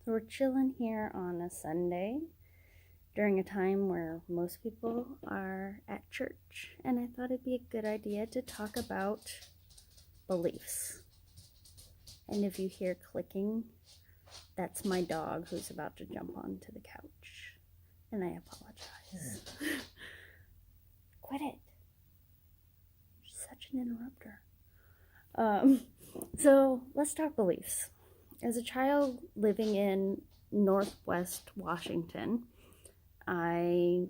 So we're chilling here on a Sunday during a time where most people are at church, and I thought it'd be a good idea to talk about beliefs. And if you hear clicking, that's my dog who's about to jump onto the couch, and I apologize. Quit it. You're such an interrupter. So let's talk beliefs. As a child living in Northwest Washington, I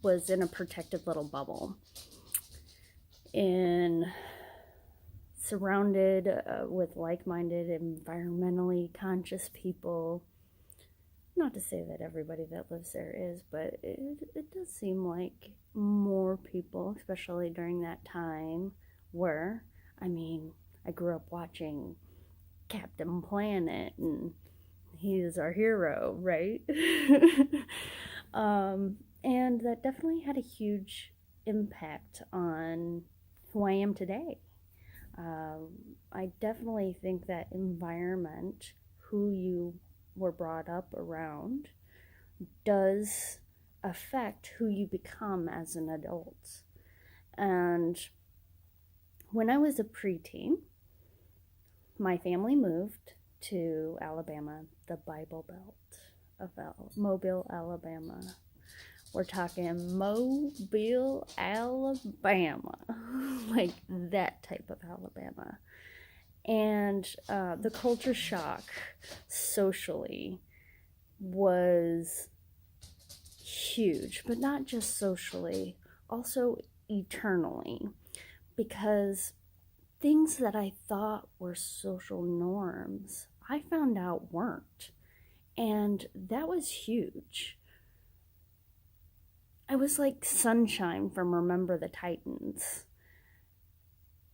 was in a protected little bubble and surrounded with like-minded, environmentally conscious people. Not to say that everybody that lives there is, but it does seem like more people, especially during that time, were. I grew up watching Captain Planet, and he is our hero, right? And that definitely had a huge impact on who I am today. I definitely think that environment, who you were brought up around, does affect who you become as an adult. And when I was a preteen, my family moved to Alabama, the Bible Belt of Mobile, Alabama. We're talking Mobile, Alabama, like that type of Alabama. And the culture shock socially was huge, but not just socially, also eternally, because things that I thought were social norms, I found out weren't. And that was huge. I was like Sunshine from Remember the Titans.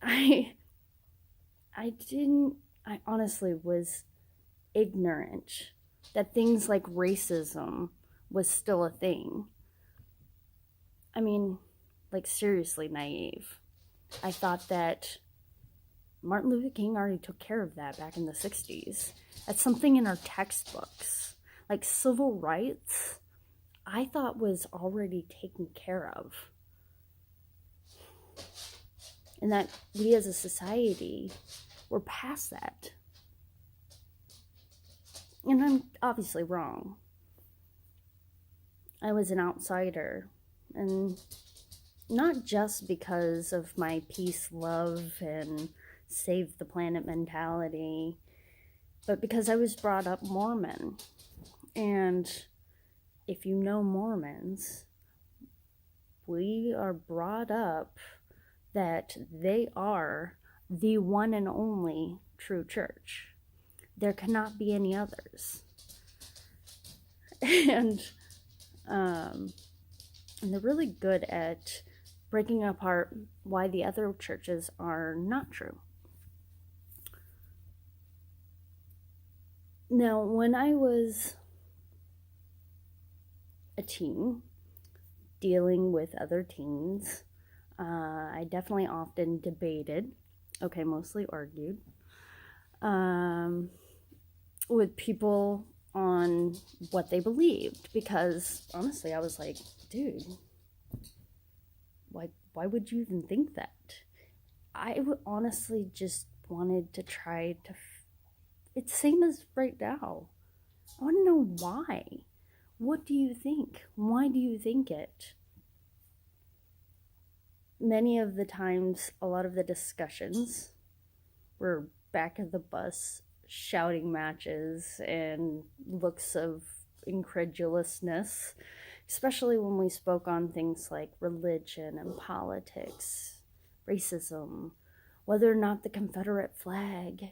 I honestly was ignorant that things like racism was still a thing. Like seriously naive. I thought that Martin Luther King already took care of that back in the 60s. That's something in our textbooks. Like civil rights, I thought was already taken care of. And that we as a society were past that. And I'm obviously wrong. I was an outsider. And not just because of my peace, love, and save the planet mentality, but because I was brought up Mormon. And if you know Mormons, we are brought up that they are the one and only true church. There cannot be any others. And they're really good at breaking apart why the other churches are not true. Now, when I was a teen, dealing with other teens, I definitely often debated, mostly argued, with people on what they believed, because honestly I was like, dude, why would you even think that? I honestly just wanted to try to it's same as right now. I want to know why. What do you think? Why do you think it? Many of the times, a lot of the discussions were back of the bus shouting matches and looks of incredulousness, especially when we spoke on things like religion and politics, racism, whether or not the Confederate flag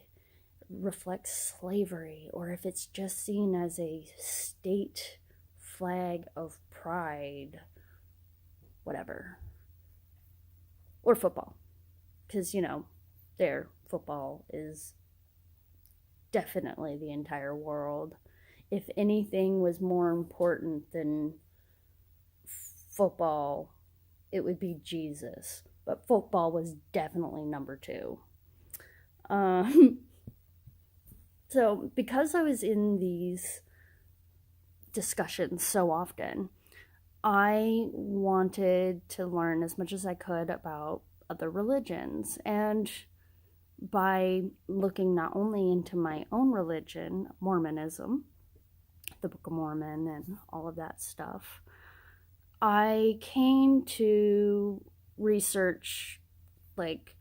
reflects slavery, or if it's just seen as a state flag of pride, whatever. Or football, because their football is definitely the entire world. If anything was more important than football, it would be Jesus, but football was definitely number two. So, because I was in these discussions so often, I wanted to learn as much as I could about other religions. And by looking not only into my own religion, Mormonism, the Book of Mormon, and all of that stuff, I came to research like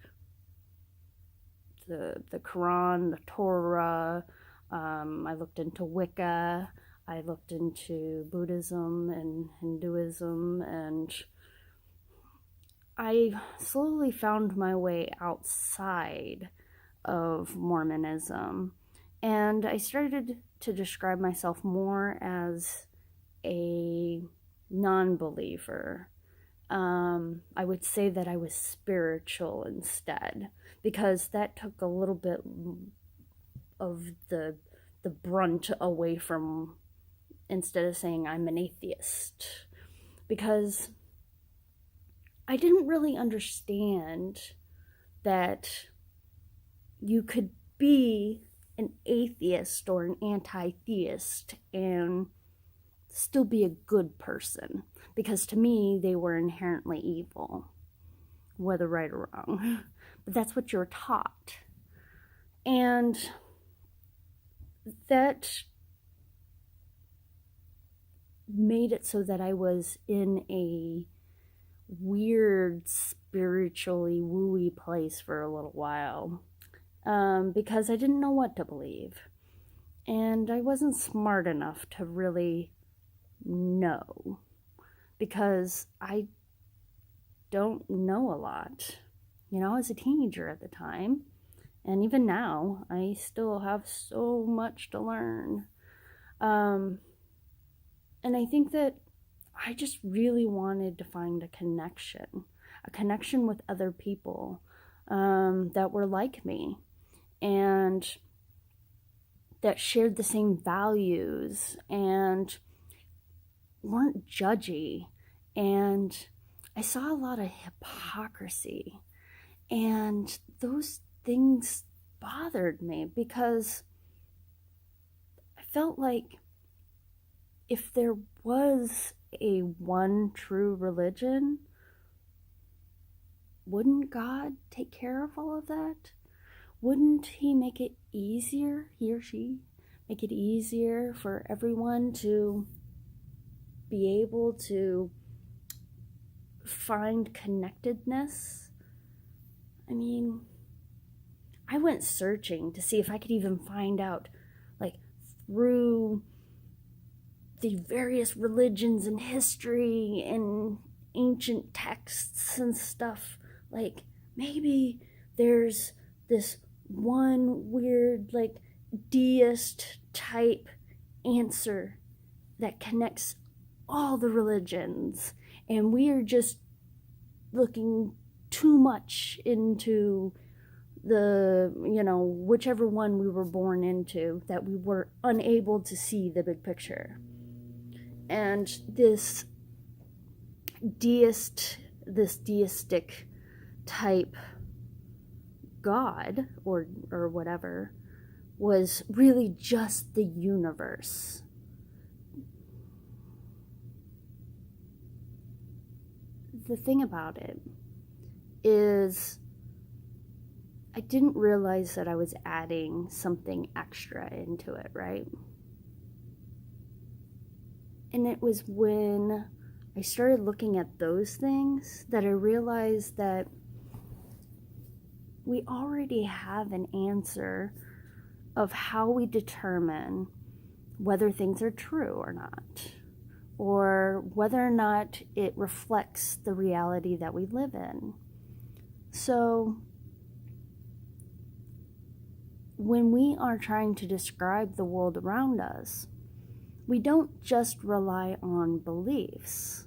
the Quran, the Torah. I looked into Wicca. I looked into Buddhism and Hinduism, and I slowly found my way outside of Mormonism. And I started to describe myself more as a non believer. I would say that I was spiritual instead, because that took a little bit of the brunt away from, instead of saying I'm an atheist, because I didn't really understand that you could be an atheist or an anti-theist and still be a good person, because to me they were inherently evil, whether right or wrong. But that's what you're taught. And that made it so that I was in a weird, spiritually wooey place for a little while, because I didn't know what to believe. And I wasn't smart enough to really know, because I don't know a lot. You know, I was a teenager at the time, and even now, I still have so much to learn. And I think that I just really wanted to find a connection with other people that were like me and that shared the same values and weren't judgy. And I saw a lot of hypocrisy, and those things bothered me, because I felt like if there was a one true religion, wouldn't God take care of all of that? Wouldn't he make it easier, he or she, make it easier for everyone to be able to find connectedness? I mean, I went searching to see if I could even find out, like, through the various religions and history and ancient texts and stuff, like, maybe there's this one weird, like, deist type answer that connects all the religions, and we are just looking too much into the, whichever one we were born into, that we were unable to see the big picture. And this deistic type God or whatever was really just the universe. The thing about it is, I didn't realize that I was adding something extra into it, right? And it was when I started looking at those things that I realized that we already have an answer of how we determine whether things are true or not, or whether or not it reflects the reality that we live in. So when we are trying to describe the world around us, we don't just rely on beliefs.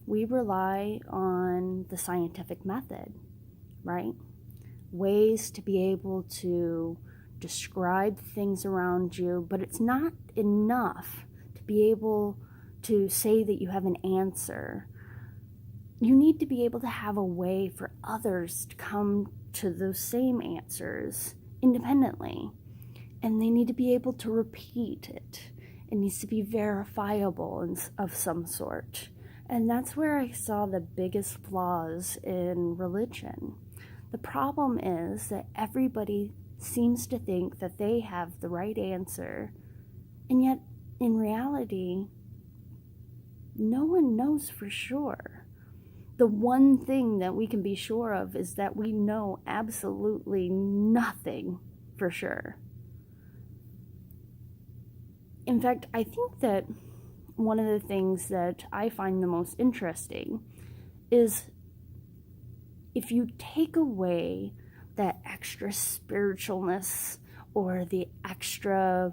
We rely on the scientific method, right? Ways to be able to describe things around you, but it's not enough to be able to say that you have an answer. You need to be able to have a way for others to come to those same answers independently. and they need to be able to repeat it. It needs to be verifiable of some sort. And that's where I saw the biggest flaws in religion. The problem is that everybody seems to think that they have the right answer, and yet in reality, no one knows for sure. The one thing that we can be sure of is that we know absolutely nothing for sure. In fact, I think that one of the things that I find the most interesting is if you take away that extra spiritualness or the extra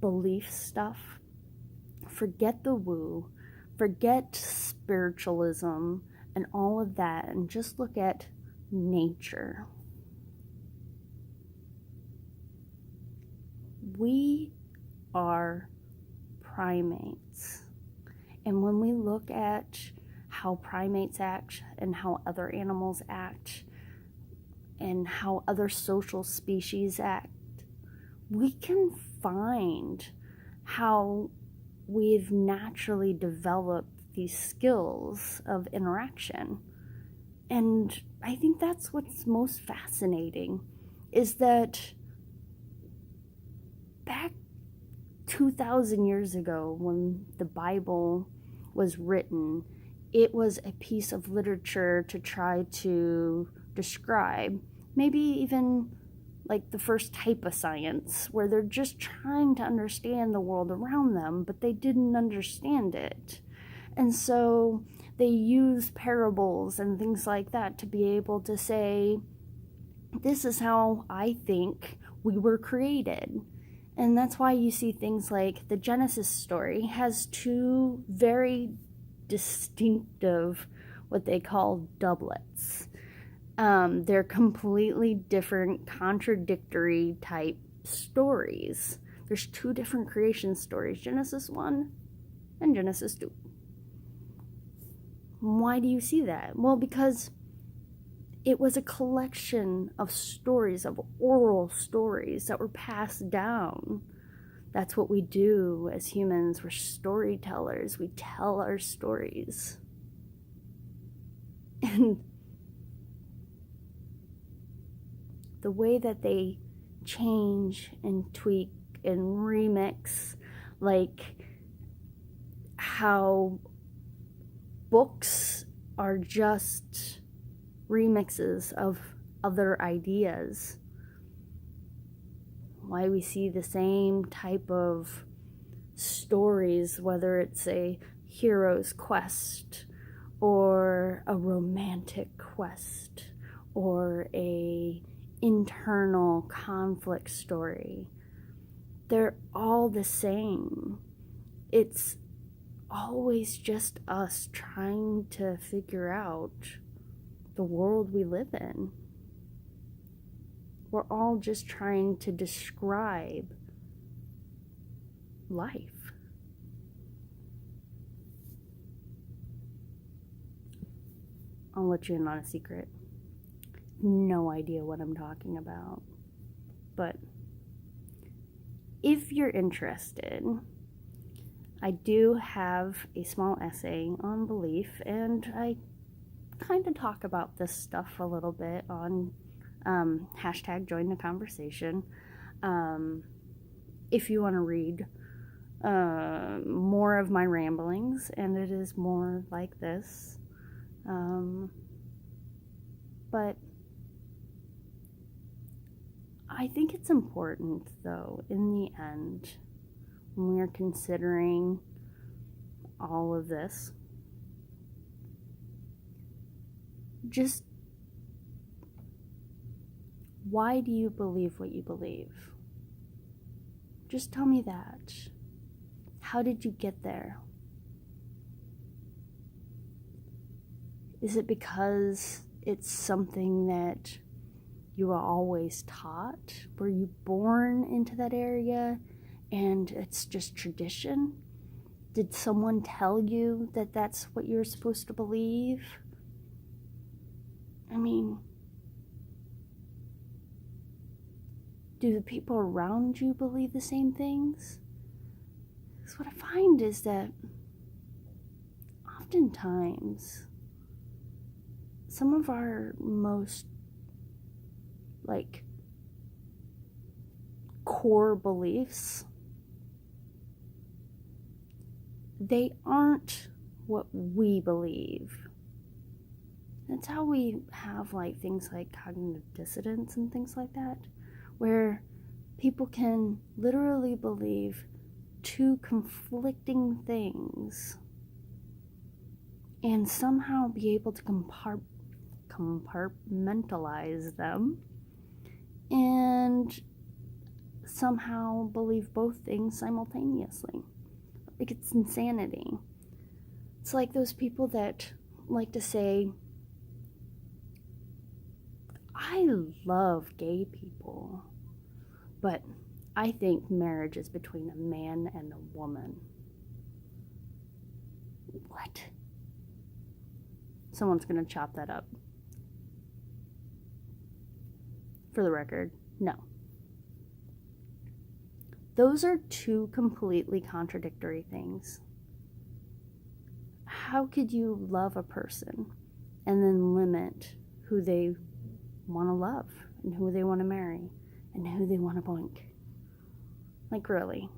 belief stuff, forget the woo, forget spiritualism and all of that, and just look at nature. We are primates. And when we look at how primates act and how other animals act and how other social species act, we can find how we've naturally developed these skills of interaction. And I think that's what's most fascinating, is that back 2,000 years ago, when the Bible was written, it was a piece of literature to try to describe, maybe even like the first type of science, where they're just trying to understand the world around them, but they didn't understand it. And so they use parables and things like that to be able to say, this is how I think we were created. And that's why you see things like the Genesis story has two very distinctive, what they call doublets. They're completely different, contradictory type stories. There's two different creation stories, Genesis 1 and Genesis 2. Why do you see that? Well, because it was a collection of stories, of oral stories that were passed down. That's what we do as humans. We're storytellers. We tell our stories. And the way that they change and tweak and remix, like how books are just remixes of other ideas. Why we see the same type of stories, whether it's a hero's quest or a romantic quest or a internal conflict story. They're all the same. It's always just us trying to figure out the world we live in. We're all just trying to describe life. I'll let you in on a secret. No idea what I'm talking about. But if you're interested, I do have a small essay on belief, and I kind of talk about this stuff a little bit on hashtag join the conversation. If you want to read more of my ramblings, and it is more like this. But I think it's important, though, in the end, when we are considering all of this, just why do you believe what you believe? Just tell me that. How did you get there? Is it because it's something that you were always taught? Were you born into that area and it's just tradition? Did someone tell you that that's what you're supposed to believe? I mean, Do the people around you believe the same things? Because what I find is that oftentimes some of our most core beliefs, they aren't what we believe. That's how we have things like cognitive dissonance and things like that, where people can literally believe two conflicting things and somehow be able to compartmentalize them and somehow believe both things simultaneously. It's insanity. It's like those people that like to say, I love gay people, but I think marriage is between a man and a woman. What? Someone's gonna chop that up. For the record, no. Those are two completely contradictory things. How could you love a person and then limit who they want to love and who they want to marry and who they want to boink? Really?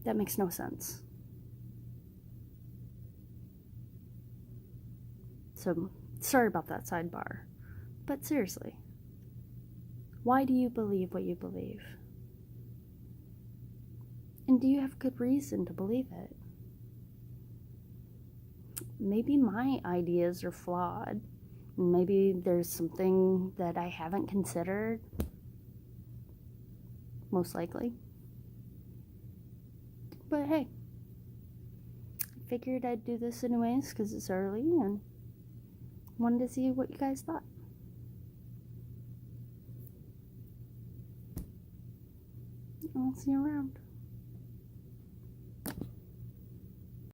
That makes no sense. So, sorry about that sidebar. But seriously, why do you believe what you believe? And do you have good reason to believe it? Maybe my ideas are flawed. Maybe there's something that I haven't considered. Most likely. But hey, I figured I'd do this anyways because it's early and wanted to see what you guys thought. I'll see you around.